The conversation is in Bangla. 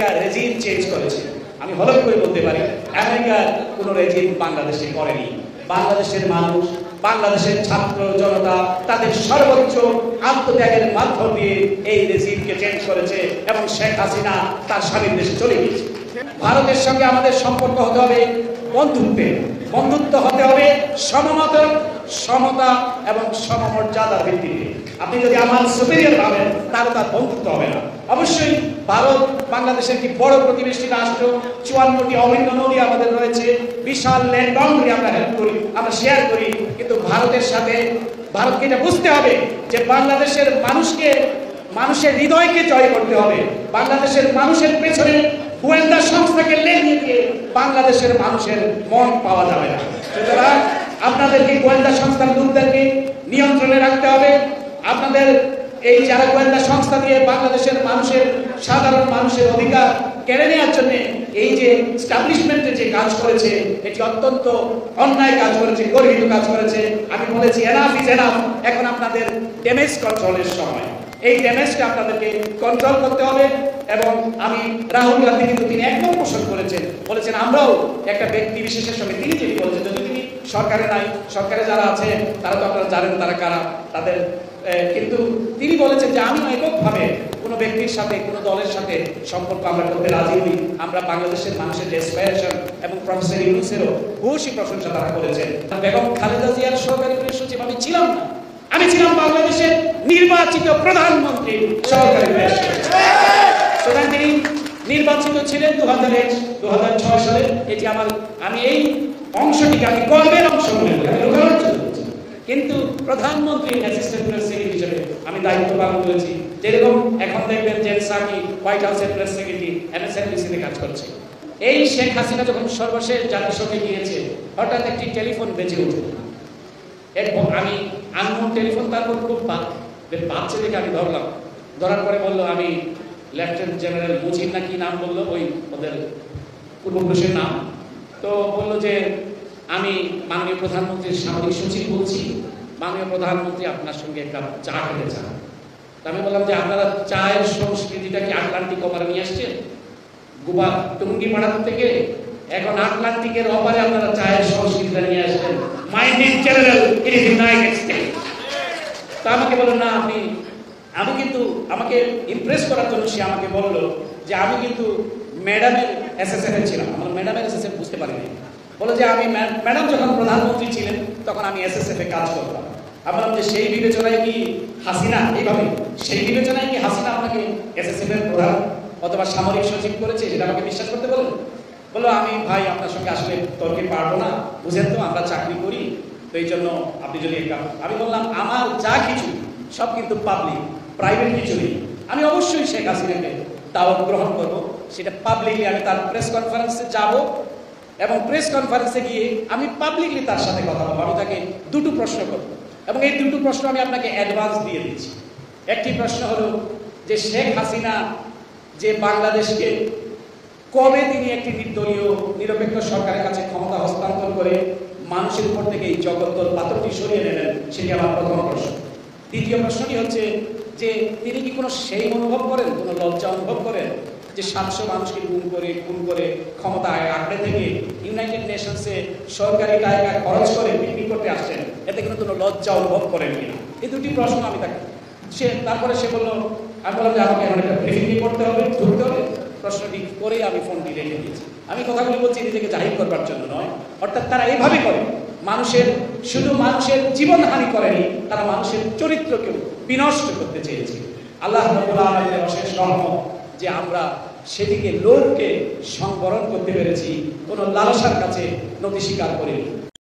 আমেরিকা রেজিম চেঞ্জ করেছে, আমি হলফ করে বলতে পারি আমেরিকার কোন রেজিম বাংলাদেশে করেনি। বাংলাদেশের মানুষ, বাংলাদেশের ছাত্র জনতা তাদের সর্বোচ্চ আত্মত্যাগের মাধ্যম দিয়ে এই রেজিমকে চেঞ্জ করেছে এবং শেখ হাসিনা তার স্বামীর দেশে চলে গেছে। ভারতের সঙ্গে আমাদের সম্পর্ক হতে হবে বন্ধুত্ব হতে হবে সমমত, সমতা এবং সমমর্যাদার ভিত্তিতে। আপনি যদি আমার সুপিরিয়র ভাবেন তাহলে তার বন্ধুত্ব হবে না। অবশ্যই ভারত বাংলাদেশের একটি বড় প্রতিবেশী রাষ্ট্র, 54টি অভিন্ন নদী আমাদের রয়েছে, বিশাল ল্যান্ড বাউন্ডারি আমরা শেয়ার করি। কিন্তু ভারতের সাথে ভারতকে এটা বুঝতে হবে যে বাংলাদেশের মানুষের হৃদয়কে জয় করতে হবে। বাংলাদেশের মানুষের পেছনে গোয়েন্দা সংস্থাকে লেগে দিয়ে বাংলাদেশের মানুষের মন পাওয়া যাবে না। সুতরাং আপনাদেরকে গোয়েন্দা সংস্থার লোকদেরকে নিয়ন্ত্রণে রাখতে হবে। আপনাদের এই যারা গোয়েন্দা সংস্থা দিয়ে বাংলাদেশের সাধারণ মানুষের অধিকার কেড়ে নেওয়ার জন্য এই যে এস্টাবলিশমেন্টে যে কাজ করেছে, এটি অত্যন্ত অন্যায় কাজ করেছে, গর্হিত কাজ করেছে। আমি বলেছি এনাফ ইজ এনাফ। এখন আপনাদের ড্যামেজ কন্ট্রোলের সময়, এই ড্যামেজটা আপনাদেরকে কন্ট্রোল করতে হবে। এবং আমি রাহুল গান্ধী কিন্তু তিনি একদম পোষণ বলেছেন আমরাও একটা ব্যক্তি বিশেষের সঙ্গে তিনি যেটি বলেছেন, যদি তিনি সরকারে নাই, সরকারে যারা আছে তারা তো আপনারা জানেন তারা কারা, তাদের কিন্তু তিনি বলেছেন যে আমি এককভাবে কোনো ব্যক্তির সাথে কোনো দলের সাথে সম্পর্ক আমরা করতে রাজি হই। আমরা বাংলাদেশের মানুষের ডেসপায়ারেশন এবং প্রফেসর ইউনূসেরও ভূয়সী প্রশংসা তারা করেছেন। বেগম খালেদা জিয়ার সরকারি প্রেস সচিব আমি ছিলাম না, আমি ছিলাম বাংলাদেশের নির্বাচিত প্রধানমন্ত্রী সরকারি প্রেস সচিব। সুতরাং তিনি নির্বাচিত ছিলেন 2006 সালে। এটি আমি এই অংশটিকে আমি গর্বের অংশ মনে করি, কিন্তু প্রধানমন্ত্রী অ্যাসিস্ট্যান্ট প্রেস সেক্রেটারি হিসেবে আমি দায়িত্ব পালন করেছি। যেরকম এখন দেখবেন জেন সাকি হোয়াইট হাউসের প্রেস সেক্রেটারি MSNBC-তে কাজ করছে। এই শেখ হাসিনা যখন সর্বশেষ জাতিসংঘে গিয়েছে, হঠাৎ একটি টেলিফোন বেজে উঠল। এরপর আমি আননোন টেলিফোন, তারপর খুব বাচ্চা দেখে আমি ধরার পরে বললো আমি লেফটেন্যান্ট জেনারেল মুজিব না কি নাম বললো, ওই ওদের পূর্বপুরুষের নাম। তো বললো যে আমি মাননীয় প্রধানমন্ত্রীর সামরিক সচিব বলছি, মাননীয় প্রধানমন্ত্রী আপনার সঙ্গে একটা চা খেতে চান। আমি বললাম যে আপনারা চায়ের সংস্কৃতিটা কি আটলান্টিক ওপারে নিয়ে আসছেন, গোবা টুঙ্গিপাড়া থেকে, এখন আটলান্টিকের ওপারে আপনারা চায়ের সংস্কৃতিটা নিয়ে আসছেন। My dear general, it is United states. তা আমাকে বললেন না আমি কিন্তু আমাকে ইমপ্রেস করার জন্য সে আমাকে বললো যে আমি কিন্তু ম্যাডামের SSF ছিলাম। আমার ম্যাডামের SSF বুঝতে পারিনি। বলে যে আমি ম্যাডাম যখন প্রধানমন্ত্রী ছিলেন তখন আমি SSF-এ কাজ করতাম। আমি বললাম যে সেই বিবেচনায় কি হাসিনা আপনাকে SSF-এর প্রধান অথবা সামরিক সচিব করেছে, সেটা আমাকে বিশ্বাস করতে বললো আমি ভাই আপনার সঙ্গে আসলে তর্কে পারবো না, বুঝেন তো আমরা চাকরি করি, তো এই জন্য আপনি যদি আমি বললাম আমার যা কিছু সব কিন্তু পাবলিক, প্রাইভেট কিছু নেই। আমি অবশ্যই শেখ হাসিনাকে দাওয়াত গ্রহণ করবো, সেটা পাবলিকলি আমি তার প্রেস কনফারেন্সে যাব এবং প্রেস কনফারেন্সে গিয়ে আমি পাবলিকলি তার সাথে কথা বলবো। আমি তাকে দুটো প্রশ্ন করব এবং এই দুটো প্রশ্ন আমি আপনাকে অ্যাডভান্স দিয়ে দিচ্ছি। একটি প্রশ্ন হলো যে শেখ হাসিনা যে বাংলাদেশকে কবে তিনি একটি নির্দলীয় নিরপেক্ষ সরকারের কাছে ক্ষমতা হস্তান্তর করে মানুষের উপর থেকে এই জগদ্দল পাথরটি সরিয়ে নেবেন, সেটি আমার প্রথম প্রশ্ন। দ্বিতীয় প্রশ্নটি হচ্ছে যে তিনি কি কোনো সেই অনুভব করেন, কোনো লজ্জা অনুভব করেন যে 700 মানুষকে খুন করে ক্ষমতায় আঁকড়ে থেকে ইউনাইটেড নেশনসে সরকারি টাকা খরচ করে পিকনিক করতে আসছেন, এতে কিন্তু কোনো লজ্জা অনুভব করেন কিনা? এই দুটি প্রশ্ন আমি তারপরে সে বললো, আমি বললাম যে আমাকে এখন একটা ব্রিফিং করতে হবে, ধরতে হবে। প্রশ্নটি করেই আমি ফোনটি রেখে দিয়েছি। আমি কথাগুলি বলছি নিজেকে জাহির করবার জন্য নয়। অর্থাৎ তারা এইভাবে করে শুধু মানুষের জীবনহানি করেনি, তারা মানুষের চরিত্রকেও বিনষ্ট করতে চেয়েছে। আল্লাহ রাব্বুল আলামিনের অশেষ রহমত যে আমরা সেদিকে লোককে সংবরণ করতে পেরেছি, কোনো লালসার কাছে নতি স্বীকার করিনি।